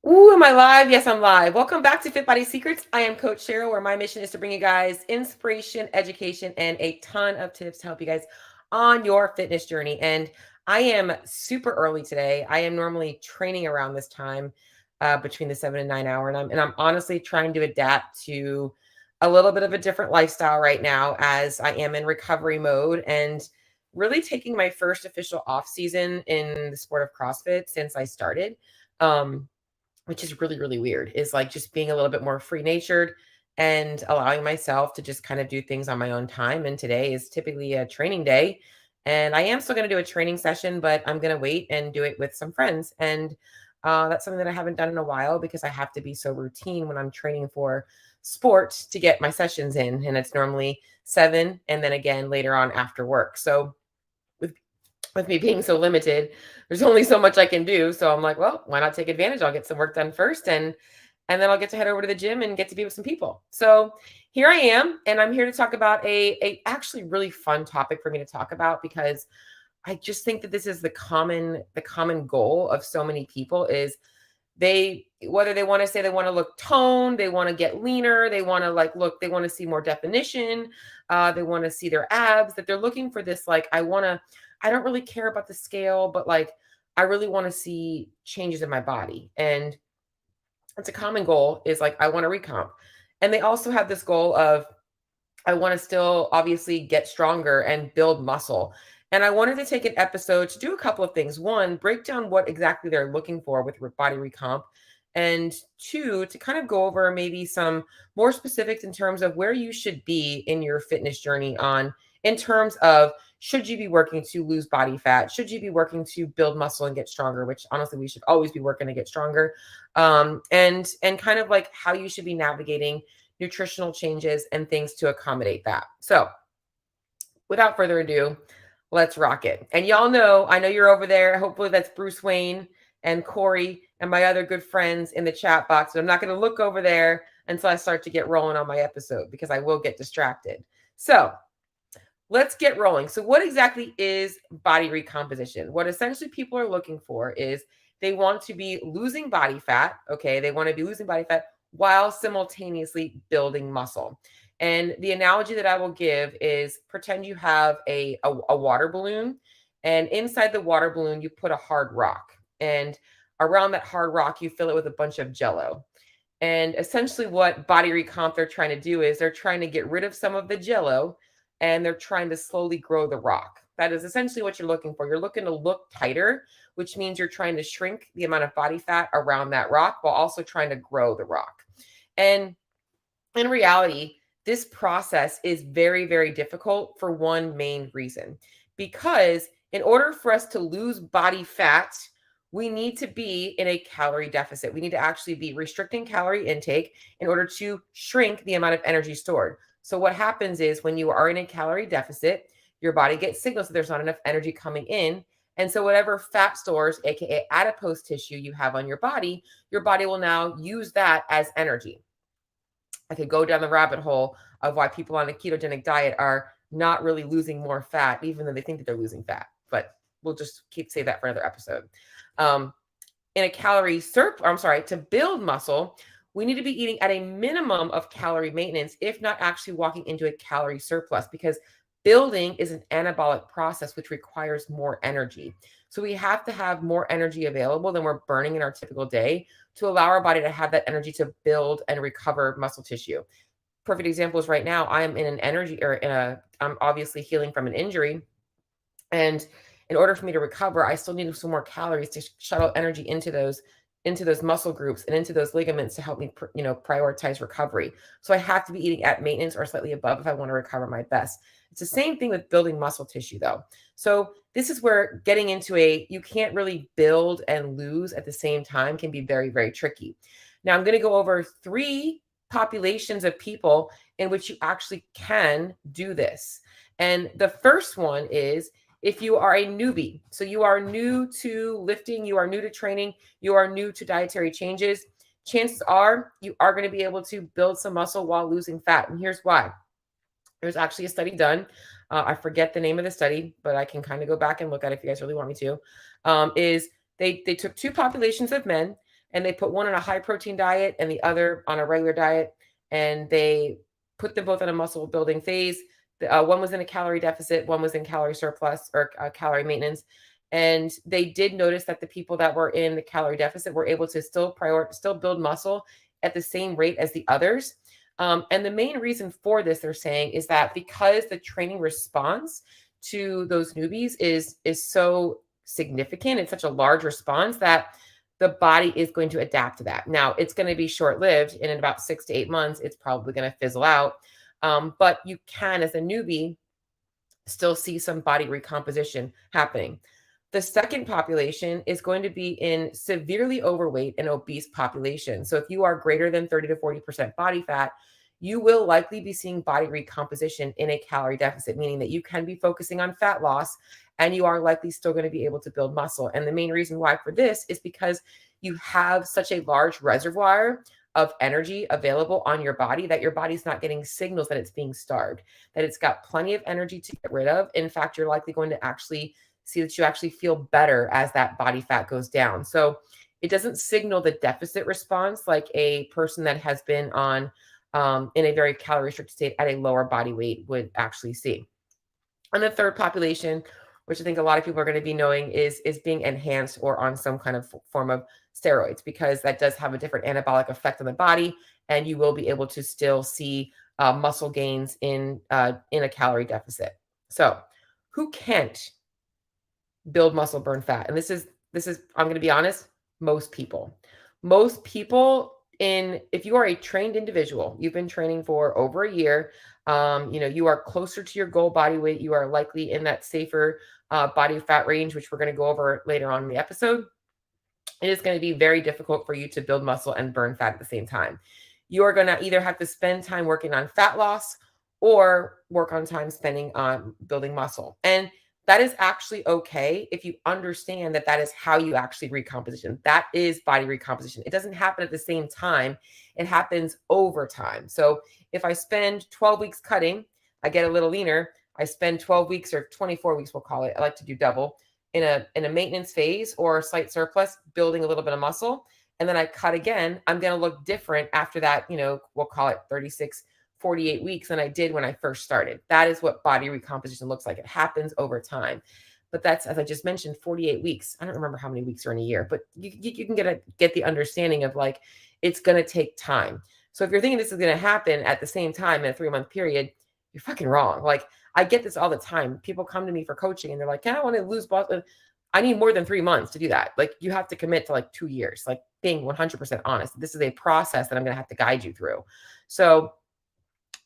Ooh, am I live? Yes, I'm live. Welcome back to Fit Body Secrets. I am Coach Cheryl, where my mission is to bring you guys inspiration, education, and a ton of tips to help you guys on your fitness journey. And I am super early today. I am normally training around this time, between the 7 and 9 hour, and I'm honestly trying to adapt to a little bit of a different lifestyle right now as I am in recovery mode and really taking my first official off season in the sport of CrossFit since I started. Um, which is really, really weird, is like just being a little bit more free natured and allowing myself to just kind of do things on my own time. And today is typically a training day. And I am still going to do a training session, but I'm going to wait and do it with some friends. And that's something that I haven't done in a while because I have to be so routine when I'm training for sport to get my sessions in. And it's normally 7 and then again later on after work. So with with me being so limited, there's only so much I can do. So I'm like, well, why not take advantage? I'll get some work done first and then I'll get to head over to the gym and get to be with some people. So here I am, and I'm here to talk about a actually really fun topic for me to talk about because I just think that this is the common goal of so many people is they whether they want to say they want to look toned, they want to get leaner, they want to they want to see more definition, they want to see their abs, that they're looking for this I don't really care about the scale, but like I really want to see changes in my body. And it's a common goal is like I want to recomp. And they also have this goal of I want to still obviously get stronger and build muscle. And I wanted to take an episode to do a couple of things. One, break down what exactly they're looking for with body recomp. And two, to kind of go over maybe some more specifics in terms of where you should be in your fitness journey in terms of should you be working to lose body fat? Should you be working to build muscle and get stronger? Which honestly, we should always be working to get stronger. And kind of like how you should be navigating nutritional changes and things to accommodate that. So, without further ado, let's rock it. And y'all know, I know you're over there. Hopefully, that's Bruce Wayne and Corey and my other good friends in the chat box. But I'm not going to look over there until I start to get rolling on my episode because I will get distracted. So, let's get rolling. So, what exactly is body recomposition? What essentially people are looking for is they want to be losing body fat. Okay. They want to be losing body fat while simultaneously building muscle. And the analogy that I will give is pretend you have a water balloon, and inside the water balloon, you put a hard rock. And around that hard rock, you fill it with a bunch of jello. And essentially, what body recomp they're trying to do is they're trying to get rid of some of the jello and they're trying to slowly grow the rock. That is essentially what you're looking for. You're looking to look tighter, which means you're trying to shrink the amount of body fat around that rock while also trying to grow the rock. And in reality, this process is very, very difficult for one main reason. Because in order for us to lose body fat, we need to be in a calorie deficit. We need to actually be restricting calorie intake in order to shrink the amount of energy stored. So, what happens is when you are in a calorie deficit, your body gets signals that there's not enough energy coming in. And so, whatever fat stores, AKA adipose tissue, you have on your body will now use that as energy. I could go down the rabbit hole of why people on a ketogenic diet are not really losing more fat, even though they think that they're losing fat. But we'll just save that for another episode. In a to build muscle, we need to be eating at a minimum of calorie maintenance, if not actually walking into a calorie surplus, because building is an anabolic process, which requires more energy. So we have to have more energy available than we're burning in our typical day to allow our body to have that energy to build and recover muscle tissue. Perfect example is right now, I am in an energy or I'm obviously healing from an injury. And in order for me to recover, I still need some more calories to shuttle energy into those muscle groups and into those ligaments to help me, prioritize recovery. So I have to be eating at maintenance or slightly above if I want to recover my best. It's the same thing with building muscle tissue though. So this is where getting into you can't really build and lose at the same time can be very, very tricky. Now I'm going to go over 3 populations of people in which you actually can do this. And the first one is if you are a newbie, so you are new to lifting, you are new to training, you are new to dietary changes, chances are you are going to be able to build some muscle while losing fat. And here's why. There's actually a study done. I forget the name of the study, but I can kind of go back and look at it if you guys really want me to. Is they took 2 populations of men. and they put one on a high protein diet and the other on a regular diet, and they put them both in a muscle building phase. One was in a calorie deficit, one was in calorie surplus or calorie maintenance. And they did notice that the people that were in the calorie deficit were able to still build muscle at the same rate as the others. And the main reason for this, they're saying, is that because the training response to those newbies is so significant, it's such a large response that the body is going to adapt to that. Now, it's going to be short-lived, and in about 6 to 8 months, it's probably going to fizzle out. But you can, as a newbie, still see some body recomposition happening. The second population is going to be in severely overweight and obese population. So if you are greater than 30 to 40% body fat, you will likely be seeing body recomposition in a calorie deficit, meaning that you can be focusing on fat loss and you are likely still going to be able to build muscle. And the main reason why for this is because you have such a large reservoir of energy available on your body that your body's not getting signals that it's being starved, that it's got plenty of energy to get rid of. In fact, you're likely going to actually see that you actually feel better as that body fat goes down. So it doesn't signal the deficit response like a person that has been on in a very calorie restricted state at a lower body weight would actually see. And the third population, which I think a lot of people are going to be knowing, is being enhanced or on some kind of form of steroids, because that does have a different anabolic effect on the body, and you will be able to still see muscle gains in a calorie deficit. So who can't build muscle, burn fat? And this is I'm going to be honest, most people. If you are a trained individual, you've been training for over a year, you are closer to your goal body weight, you are likely in that safer body fat range, which we're going to go over later on in the episode. It is going to be very difficult for you to build muscle and burn fat at the same time. You are going to either have to spend time working on fat loss or work on time spending on building muscle. And that is actually okay if you understand that that is how you actually recomposition. That is body recomposition. It doesn't happen at the same time. It happens over time. So if I spend 12 weeks cutting, I get a little leaner. I spend 12 weeks or 24 weeks, we'll call it. I like to do double in a maintenance phase or a slight surplus, building a little bit of muscle. And then I cut again. I'm going to look different after that, we'll call it 36 48 weeks than I did when I first started. That is what body recomposition looks like. It happens over time. But that's, as I just mentioned, 48 weeks. I don't remember how many weeks are in a year, but you can get the understanding of like, it's going to take time. So if you're thinking this is going to happen at the same time in a 3-month period, you're fucking wrong. Like, I get this all the time. People come to me for coaching and they're like, I want to lose muscle. I need more than 3 months to do that. Like, you have to commit to like 2 years, like being 100% honest. This is a process that I'm going to have to guide you through. So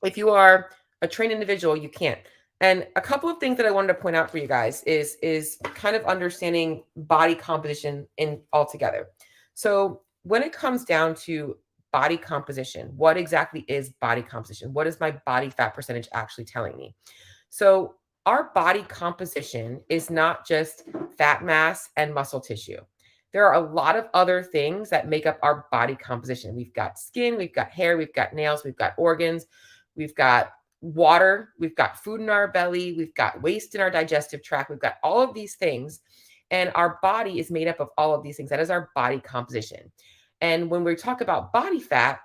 if you are a trained individual, you can't. And a couple of things that I wanted to point out for you guys is kind of understanding body composition in altogether. So when it comes down to body composition, what exactly is body composition? What is my body fat percentage actually telling me? So our body composition is not just fat mass and muscle tissue. There are a lot of other things that make up our body composition. We've got skin, we've got hair, we've got nails, we've got organs, we've got water, we've got food in our belly, we've got waste in our digestive tract, we've got all of these things. And our body is made up of all of these things. That is our body composition. And when we talk about body fat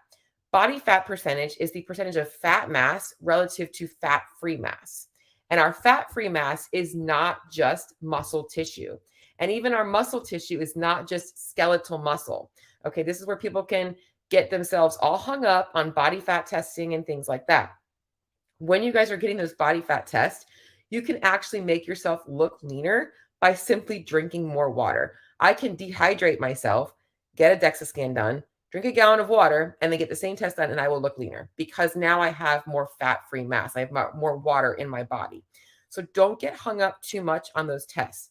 percentage is the percentage of fat mass relative to fat-free mass. And our fat-free mass is not just muscle tissue. And even our muscle tissue is not just skeletal muscle. Okay, this is where people can get themselves all hung up on body fat testing and things like that. When you guys are getting those body fat tests, you can actually make yourself look leaner by simply drinking more water. I can dehydrate myself, get a DEXA scan done, drink a gallon of water, and then get the same test done, and I will look leaner because now I have more fat-free mass. I have more water in my body. So don't get hung up too much on those tests.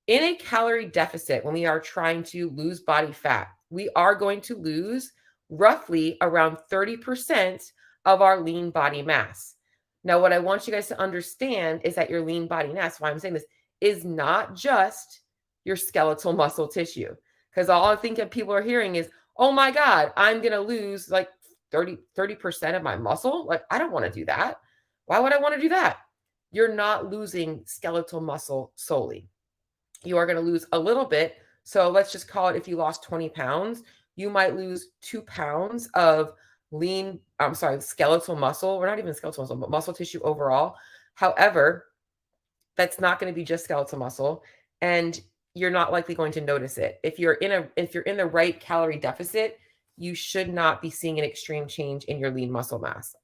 In a calorie deficit, when we are trying to lose body fat, we are going to lose roughly around 30% of our lean body mass. Now, what I want you guys to understand is that your lean body mass, why I'm saying this, is not just your skeletal muscle tissue. Because all I think that people are hearing is, oh my God, I'm going to lose like 30% of my muscle. Like, I don't want to do that. Why would I want to do that? You're not losing skeletal muscle solely. You are going to lose a little bit So let's just call it, if you lost 20 pounds, you might lose 2 pounds of skeletal muscle, or not even skeletal muscle, but muscle tissue overall. However, that's not going to be just skeletal muscle, and you're not likely going to notice it. If you're in the right calorie deficit, you should not be seeing an extreme change in your lean muscle mass.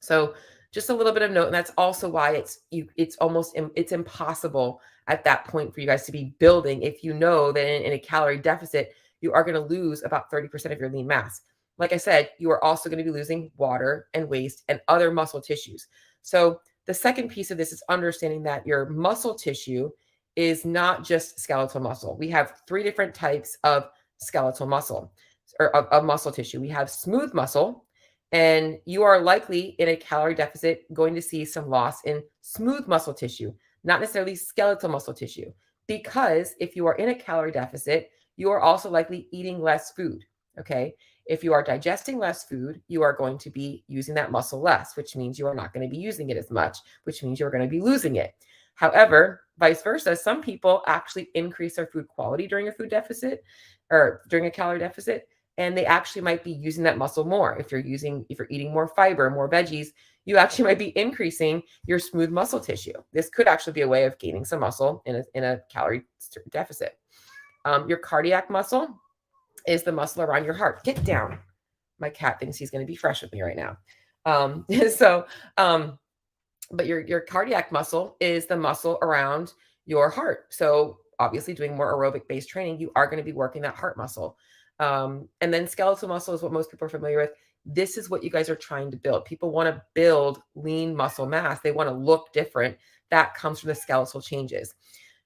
So just a little bit of note, and that's also why it's impossible at that point for you guys to be building if you know that in a calorie deficit, you are going to lose about 30% of your lean mass. Like I said, you are also going to be losing water and waste and other muscle tissues. So the second piece of this is understanding that your muscle tissue is not just skeletal muscle. We have 3 different types of skeletal muscle, or of muscle tissue. We have smooth muscle, and you are likely in a calorie deficit going to see some loss in smooth muscle tissue, not necessarily skeletal muscle tissue. Because if you are in a calorie deficit, you are also likely eating less food. Okay. If you are digesting less food, you are going to be using that muscle less, which means you are not going to be using it as much, which means you're going to be losing it. However, vice versa, some people actually increase their food quality during a food deficit or during a calorie deficit, and they actually might be using that muscle more. If you're eating more fiber, more veggies, you actually might be increasing your smooth muscle tissue. This could actually be a way of gaining some muscle in a calorie deficit. Your cardiac muscle is the muscle around your heart. Get down. My cat thinks he's going to be fresh with me right now. But your cardiac muscle is the muscle around your heart. So obviously doing more aerobic based training, you are going to be working that heart muscle. And then skeletal muscle is what most people are familiar with. This is what you guys are trying to build. People want to build lean muscle mass. They want to look different. That comes from the skeletal changes.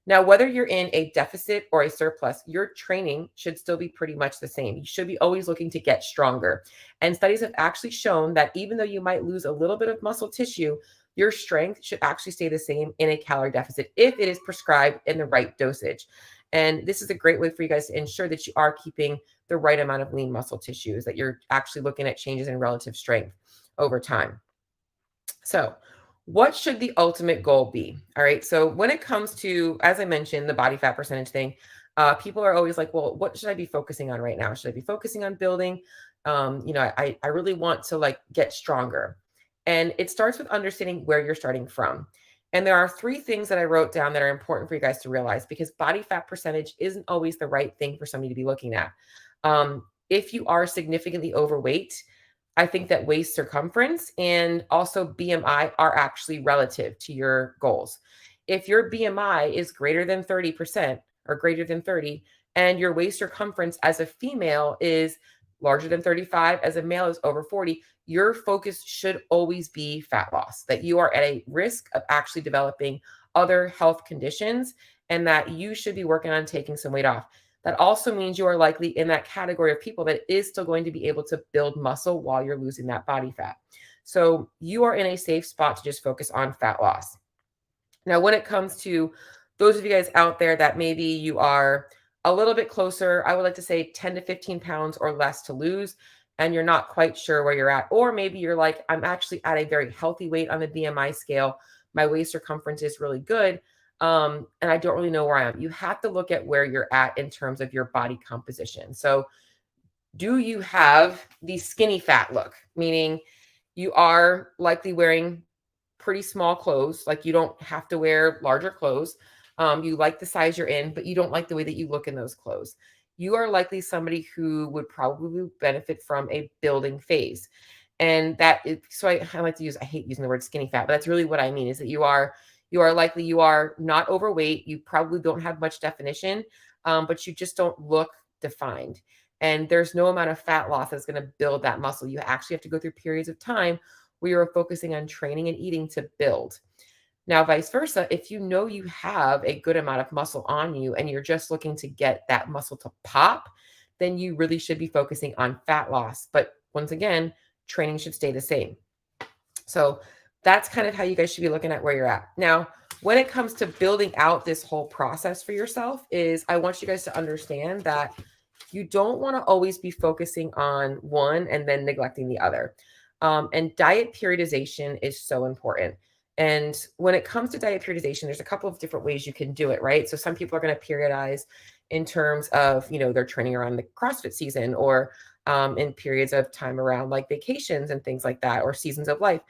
Now, whether you're in a deficit or a surplus, your training should still be pretty much the same. You should be always looking to get stronger. And studies have actually shown that even though you might lose a little bit of muscle tissue, your strength should actually stay the same in a calorie deficit if it is prescribed in the right dosage. And this is a great way for you guys to ensure that you are keeping the right amount of lean muscle tissues, that you're actually looking at changes in relative strength over time. So what should the ultimate goal be? All right. So when it comes to, as I mentioned, the body fat percentage thing, people are always like, well, what should I be focusing on right now? Should I be focusing on building? I really want to like get stronger. And it starts with understanding where you're starting from. And there are 3 things that I wrote down that are important for you guys to realize, because body fat percentage isn't always the right thing for somebody to be looking at. If you are significantly overweight, I think that waist circumference and also BMI are actually relative to your goals. If your BMI is greater than 30% or greater than 30, and your waist circumference as a female is larger than 35, as a male is over 40, your focus should always be fat loss, that you are at a risk of actually developing other health conditions, and that you should be working on taking some weight off. That also means you are likely in that category of people that is still going to be able to build muscle while you're losing that body fat. So you are in a safe spot to just focus on fat loss. Now, when it comes to those of you guys out there that maybe you are a little bit closer, I would like to say 10 to 15 pounds or less to lose, and you're not quite sure where you're at. Or maybe you're like, I'm actually at a very healthy weight on the BMI scale. My waist circumference is really good. And I don't really know where I am. You have to look at where you're at in terms of your body composition. So do you have the skinny fat look? Meaning you are likely wearing pretty small clothes. Like you don't have to wear larger clothes. You like the size you're in, but you don't like the way that you look in those clothes. You are likely somebody who would probably benefit from a building phase. And that is, so I hate using the word skinny fat, but that's really what I mean, is that you are not overweight. You probably don't have much definition, but you just don't look defined. And there's no amount of fat loss that's going to build that muscle. You actually have to go through periods of time where you're focusing on training and eating to build. Now, vice versa, if you know you have a good amount of muscle on you and you're just looking to get that muscle to pop, then you really should be focusing on fat loss. But once again, training should stay the same. So that's kind of how you guys should be looking at where you're at. Now, when it comes to building out this whole process for yourself, is I want you guys to understand that you don't want to always be focusing on one and then neglecting the other. And diet periodization is so important. And when it comes to diet periodization, there's a couple of different ways you can do it, right? So some people are going to periodize in terms of, their training around the CrossFit season, or in periods of time around like vacations and things like that, or seasons of life.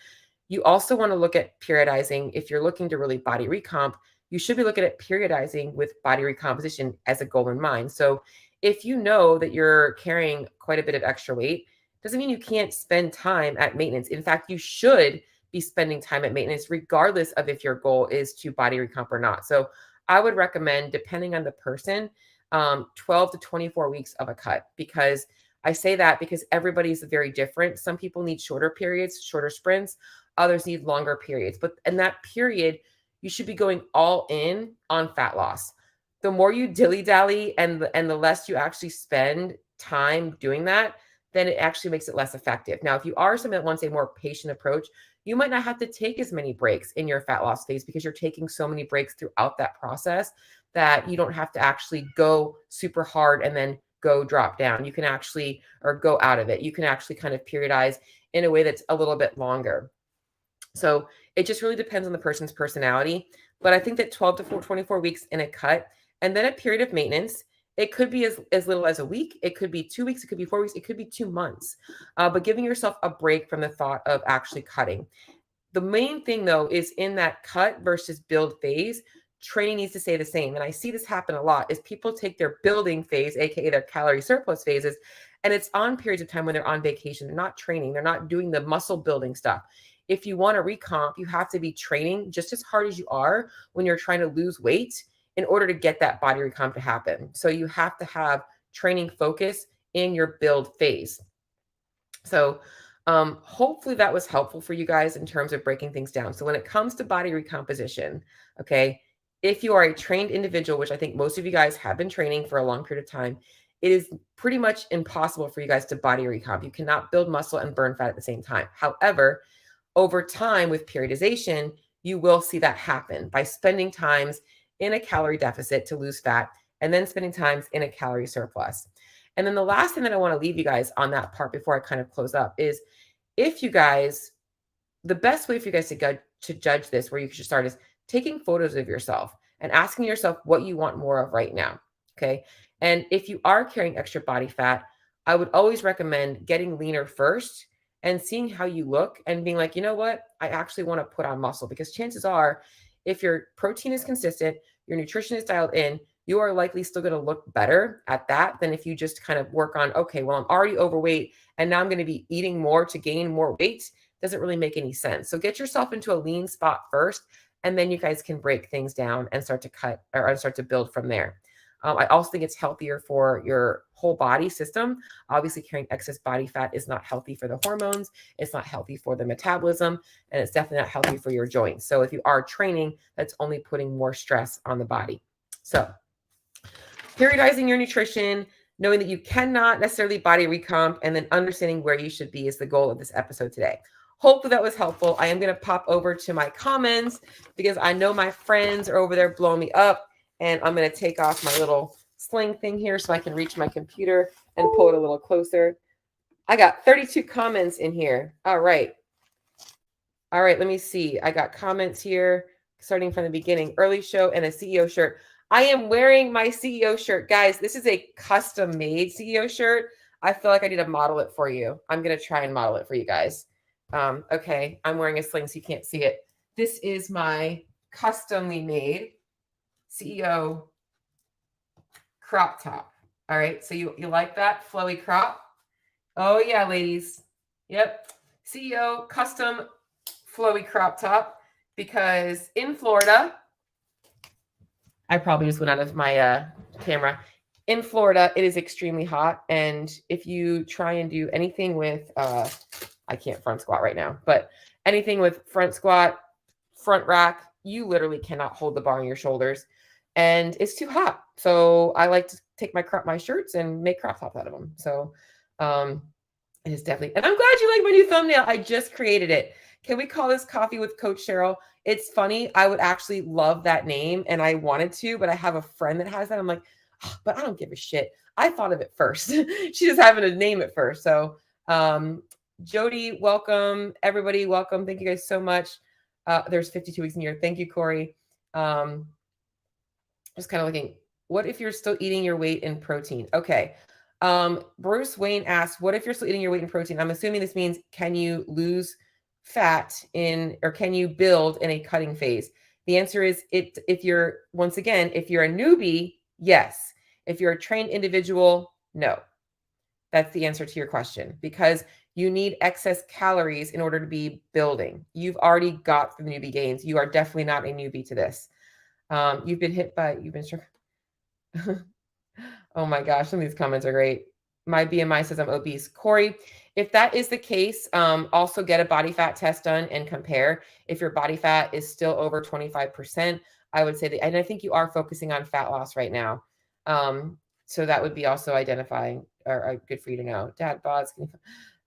You also want to look at periodizing. If you're looking to really body recomp, you should be looking at periodizing with body recomposition as a goal in mind. So if you know that you're carrying quite a bit of extra weight, doesn't mean you can't spend time at maintenance. In fact, you should be spending time at maintenance, regardless of if your goal is to body recomp or not. So I would recommend, depending on the person, 12 to 24 weeks of a cut, because I say that because everybody's very different. Some people need shorter periods, shorter sprints. Others need longer periods. But in that period, you should be going all in on fat loss. The more you dilly-dally and the less you actually spend time doing that, then it actually makes it less effective. Now, if you are someone that wants a more patient approach, you might not have to take as many breaks in your fat loss phase, because you're taking so many breaks throughout that process that you don't have to actually go super hard and then go drop down. You can actually, or go out of it. You can actually kind of periodize in a way that's a little bit longer. So it just really depends on the person's personality. But I think that 12 to 24 weeks in a cut, and then a period of maintenance. It could be as little as a week. It could be 2 weeks. It could be 4 weeks. It could be 2 months. But giving yourself a break from the thought of actually cutting. The main thing, though, is in that cut versus build phase, training needs to stay the same. And I see this happen a lot, is people take their building phase, aka their calorie surplus phases, and it's on periods of time when they're on vacation. They're not training. They're not doing the muscle building stuff. If you want to recomp, you have to be training just as hard as you are when you're trying to lose weight in order to get that body recomp to happen. So you have to have training focus in your build phase. So hopefully that was helpful for you guys in terms of breaking things down. So when it comes to body recomposition, okay, if you are a trained individual, which I think most of you guys have been training for a long period of time, it is pretty much impossible for you guys to body recomp. You cannot build muscle and burn fat at the same time. However, over time with periodization, you will see that happen by spending times in a calorie deficit to lose fat, and then spending times in a calorie surplus. And then the last thing that I want to leave you guys on that part before I kind of close up is, if you guys, the best way for you guys to judge this, where you should start, is taking photos of yourself and asking yourself what you want more of right now. Okay. And if you are carrying extra body fat, I would always recommend getting leaner first and seeing how you look and being like, you know what, I actually want to put on muscle, because chances are, if your protein is consistent, your nutrition is dialed in, you are likely still going to look better at that than if you just kind of work on, okay, well, I'm already overweight and now I'm going to be eating more to gain more weight. Doesn't really make any sense. So get yourself into a lean spot first, and then you guys can break things down and start to cut, or start to build from there. I also think it's healthier for your whole body system. Obviously, carrying excess body fat is not healthy for the hormones. It's not healthy for the metabolism, and it's definitely not healthy for your joints. So if you are training, that's only putting more stress on the body. So periodizing your nutrition, knowing that you cannot necessarily body recomp, and then understanding where you should be is the goal of this episode today. Hopefully that was helpful. I am going to pop over to my comments because I know my friends are over there blowing me up. And I'm going to take off my little sling thing here so I can reach my computer and pull it a little closer. I got 32 comments in here. All right. All right, let me see. I got comments here starting from the beginning. Early show and a CEO shirt. I am wearing my CEO shirt. Guys, this is a custom-made CEO shirt. I feel like I need to model it for you. I'm going to try and model it for you guys. Okay, I'm wearing a sling so you can't see it. This is my customly made CEO crop top. All right. So you like that flowy crop? Oh yeah, ladies. Yep. CEO custom flowy crop top, because in Florida, I probably just went out of my camera. In Florida, it is extremely hot. And if you try and do anything with, I can't front squat right now, but anything with front squat, front rack, you literally cannot hold the bar on your shoulders. And it's too hot. So I like to take my shirts and make crop tops out of them. So it is definitely, and I'm glad you like my new thumbnail. I just created it. Can we call this Coffee with Coach Cheryl? It's funny. I would actually love that name, and I wanted to, but I have a friend that has that. I'm like, oh, but I don't give a shit. I thought of it first. She just happened to name it first. So Jody, welcome. Everybody, welcome. Thank you guys so much. There's 52 weeks in a year. Thank you, Corey. Just kind of looking. What if you're still eating your weight in protein? Okay. Bruce Wayne asked, what if you're still eating your weight in protein? I'm assuming this means, can you lose fat or can you build in a cutting phase? The answer is if you're, once again, if you're a newbie, yes. If you're a trained individual, no. That's the answer to your question, because you need excess calories in order to be building. You've already got the newbie gains. You are definitely not a newbie to this. You've been struck. Oh my gosh, some of these comments are great. My BMI says I'm obese. Corey, if that is the case, also get a body fat test done and compare. If your body fat is still over 25%, I would say that, and I think you are focusing on fat loss right now. So that would be also identifying or good for you to know. Dad bods.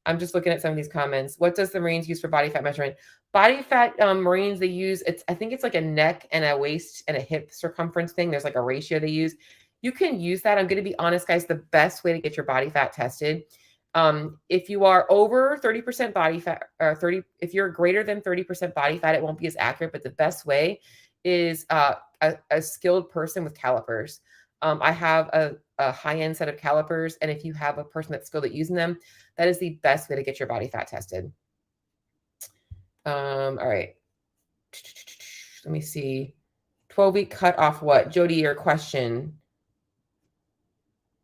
I'm just looking at some of these comments. What does the Marines use for body fat measurement? Body fat, Marines, they use, I think it's like a neck and a waist and a hip circumference thing. There's like a ratio they use. You can use that. I'm going to be honest, guys, the best way to get your body fat tested, if you are over 30% body fat, or if you're greater than 30% body fat, it won't be as accurate, but the best way is a skilled person with calipers. I have a high-end set of calipers, and if you have a person that's skilled at using them, that is the best way to get your body fat tested. All right. Let me see. 12-week cut off what? Jody, your question.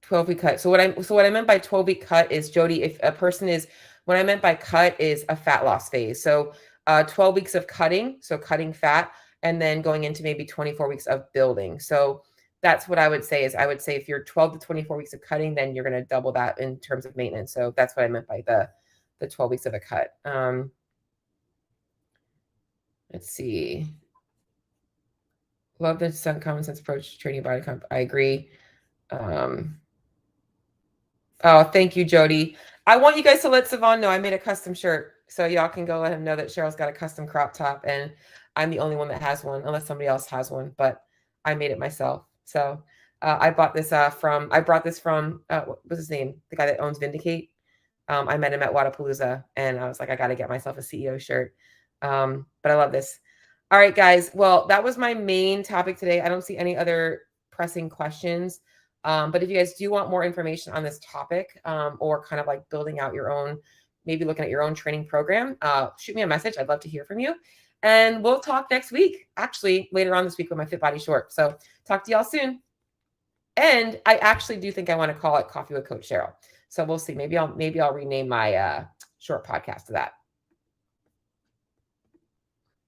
12-week cut. So what I meant by 12-week cut is, Jody, if a person is, what I meant by cut is a fat loss phase. So 12 weeks of cutting, so cutting fat, and then going into maybe 24 weeks of building. So that's what I would say is, I would say if you're 12 to 24 weeks of cutting, then you're going to double that in terms of maintenance. So that's what I meant by the 12 weeks of a cut. Let's see. Love the common sense approach to training body comp. I agree. Oh, thank you, Jody. I want you guys to let Savon know I made a custom shirt. So y'all can go let him know that Cheryl's got a custom crop top, and I'm the only one that has one, unless somebody else has one, but I made it myself. So I bought this from what was his name? The guy that owns Vindicate. I met him at Wadapalooza, and I was like, I got to get myself a CEO shirt. But I love this. All right, guys. Well, that was my main topic today. I don't see any other pressing questions. But if you guys do want more information on this topic, or kind of like building out your own, maybe looking at your own training program, shoot me a message. I'd love to hear from you. And we'll talk next week, actually later on this week with my Fit Body Short. So talk to y'all soon. And I actually do think I want to call it Coffee with Coach Cheryl. So we'll see. Maybe I'll rename my short podcast to that.